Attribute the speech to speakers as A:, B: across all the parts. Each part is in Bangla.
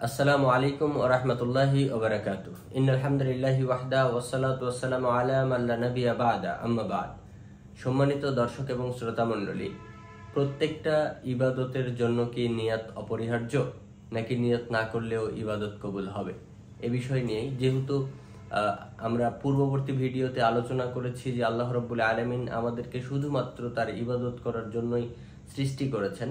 A: আসসালামু আলাইকুম ওয়া রাহমাতুল্লাহি ওয়া বারাকাতুহু। ইন্নাল হামদুলিল্লাহি ওয়াহদা ওয়াসসালাতু ওয়াসসালামু আলা মান লা নাবিয়্যা বা'দা, আম্মা বা'দ। সম্মানিত দর্শক এবং শ্রোতা মণ্ডলী, প্রত্যেকটা ইবাদতের জন্য কি নিয়াত অপরিহার্য, নাকি নিয়াত না করলেও ইবাদত কবুল হবে? এ বিষয় নিয়েই, যেহেতু আমরা পূর্ববর্তী ভিডিওতে আলোচনা করেছি যে আল্লাহ রাব্বুল আলামিন আমাদেরকে শুধুমাত্র তার ইবাদত করার জন্যই সৃষ্টি করেছেন,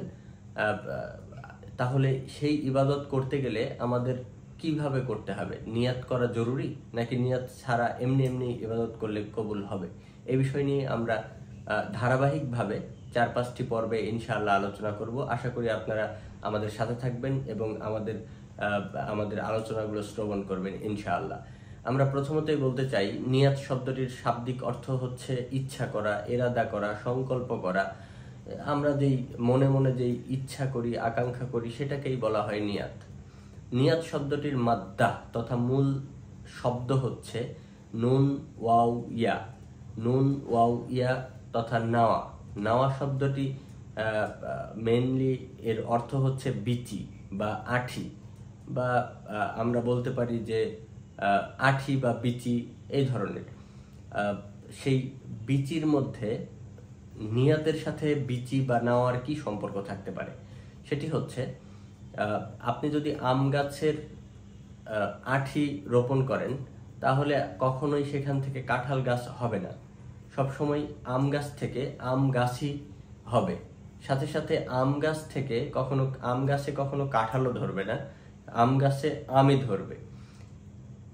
A: তাহলে সেই ইবাদত করতে গেলে আমাদের কিভাবে করতে হবে? নিয়াত করা জরুরি, নাকি নিয়াত ছাড়া এমনি এমনি ইবাদত করলে কবুল হবে? এই বিষয় নিয়ে আমরা ধারাবাহিকভাবে 4-5টি পর্বে ইনশাআল্লাহ আলোচনা করব। আশা করি আপনারা আমাদের সাথে থাকবেন এবং আমাদের আলোচনাগুলো শ্রবণ করবেন ইনশাআল্লাহ। আমরা প্রথমতই বলতে চাই, নিয়াত শব্দটির শাব্দিক অর্থ হচ্ছে ইচ্ছা করা, ইরাদা করা, সংকল্প করা। আমরা যেই মনে মনে যেই ইচ্ছা করি, আকাঙ্ক্ষা করি, সেটাকেই বলা হয় নিয়াত। নিয়াত শব্দটির মাদ্দা তথা মূল শব্দ হচ্ছে নুন ওয়াও ইয়া। নুন ওয়াও ইয়া তথা নাওয়া। নাওয়া শব্দটি মেইনলি এর অর্থ হচ্ছে বিচি বা আঠি, বা আমরা বলতে পারি যে আঠি বা বিচি, এই ধরনের। সেই বিচির মধ্যে নিয়াতের সাথে বিচি বা নাওয়ার কি সম্পর্ক থাকতে পারে? সেটি হচ্ছে, আপনি যদি আম গাছের আঠি রোপণ করেন, তাহলে কখনোই সেখান থেকে কাঁঠাল গাছ হবে না। সবসময় আম গাছ থেকে আম গাছই হবে। সাথে সাথে আম গাছ থেকে আম গাছে কখনো কাঁঠালও ধরবে না, আম গাছে আমই ধরবে।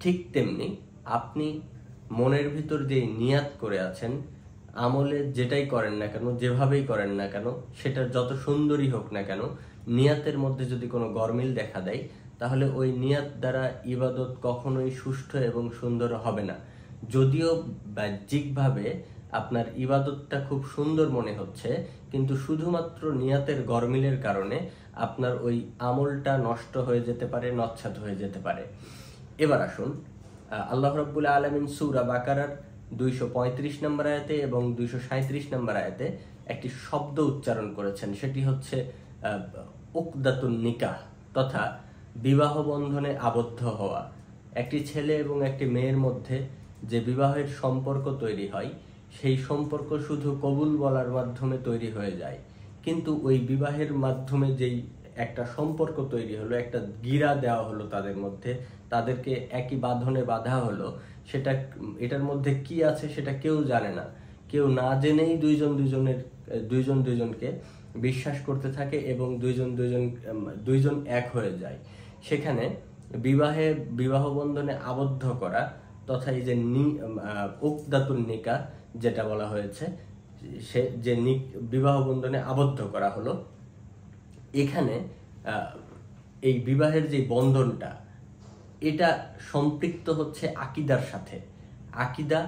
A: ঠিক তেমনি আপনি মনের ভিতর যে নিয়াত করে আছেন, আমলে যেটাই করেন না কেন, যেভাবেই করেন না কেন, সেটা যত সুন্দরই হোক না কেন, নিয়াতের মধ্যে যদি কোনো গরমিল দেখা দেয়, তাহলে ওই নিয়াত দ্বারা ইবাদত কখনোই সুষ্ঠু এবং সুন্দর হবে না। যদিও বাহ্যিকভাবে আপনার ইবাদতটা খুব সুন্দর মনে হচ্ছে, কিন্তু শুধুমাত্র নিয়াতের গরমিলের কারণে আপনার ওই আমলটা নষ্ট হয়ে যেতে পারে, নচ্ছাত হয়ে যেতে পারে। এবার আসুন, আল্লাহ রাব্বুল আলামিন সূরা বাকারার 235 নম্বর আয়াতে এবং 237 নম্বর আয়াতে একটি শব্দ উচ্চারণ করেছেন। সেটি হচ্ছে উকদাতুন নিকাহ, তথা বিবাহ বন্ধনে আবদ্ধ হওয়া। একটি ছেলে এবং একটি মেয়ের মধ্যে যে বিবাহের সম্পর্ক তৈরি হয়, সেই সম্পর্ক শুধু কবুল বলার মাধ্যমে তৈরি হয়ে যায়। কিন্তু ওই বিবাহের মাধ্যমে যেই একটা সম্পর্ক তৈরি হলো, একটা গিরা দেওয়া হলো তাদের মধ্যে, তাদেরকে একই বাঁধনে বাঁধা হলো, এটার মধ্যে কি আছে সেটা কেউ জানে না। কেউ না জেনেই দুইজন দুইজনকে বিশ্বাস করতে থাকে এবং দুইজন এক হয়ে যায়। সেখানে বিবাহ বন্ধনে আবদ্ধ করা, তথা এই যে উকদাতুন নিকাহ যেটা বলা হয়েছে, সে যে বিবাহ বন্ধনে আবদ্ধ করা হলো, এখানে এই বিবাহের যে বন্ধনটা, এটা সম্পৃক্ত হচ্ছে আকীদার সাথে। আকীদা,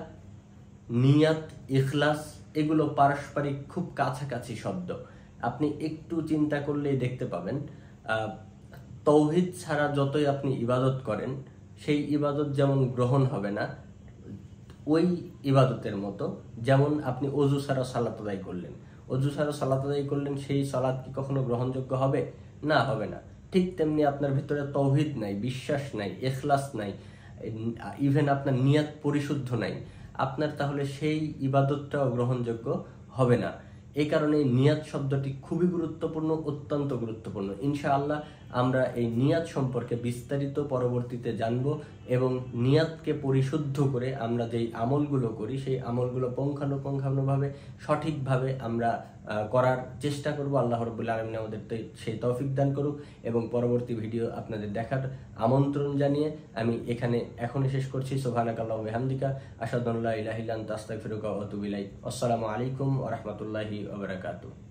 A: নিয়াত, ইখলাস, এগুলো পারস্পরিক খুব কাছাকাছি শব্দ। আপনি একটু চিন্তা করলেই দেখতে পাবেন, তাওহীদ ছাড়া যতই আপনি ইবাদত করেন, সেই ইবাদত যেমন গ্রহণ হবে না, ওই ইবাদতের মতো যেমন আপনি অজু ছাড়া সালাত আদায় করলেন, সেই সালাত কি কখনো গ্রহণযোগ্য হবে? না, হবে না। ঠিক তেমনি আপনার ভিতরে তাওহীদ নাই, বিশ্বাস নাই, ইখলাস নাই, ইভেন আপনার নিয়াত পরিশুদ্ধ নাই, আপনার তাহলে সেই ইবাদতটাও গ্রহণযোগ্য হবে না। এই কারণে নিয়াত শব্দটি খুবই গুরুত্বপূর্ণ, অত্যন্ত গুরুত্বপূর্ণ। ইনশাআল্লাহ আমরা এই নিয়াত সম্পর্কে বিস্তারিত পরবর্তীতে জানব, এবং নিয়াতকে পরিশুদ্ধ করে আমরা যেই আমলগুলো করি, সেই আমলগুলো পুঙ্খানুপুঙ্খানুভাবে সঠিকভাবে আমরা করার চেষ্টা করব। আল্লাহ রাব্বুল আলামিন আমাদের সেই তৌফিক দান করুক, এবং পরবর্তী ভিডিও আপনাদের দেখার আমন্ত্রণ জানিয়ে আমি এখনই শেষ করছি। সুবহানাকাল্লাহু ওয়া বিহামদিকা, আশহাদু আল্লা ইলাহা ইল্লা আনতা, আস্তাগফিরুকা ওয়া আতুবু ইলাইক। আসসালামু আলাইকুম ওয়া রাহমাতুল্লাহি ওয়া বারাকাতুহু।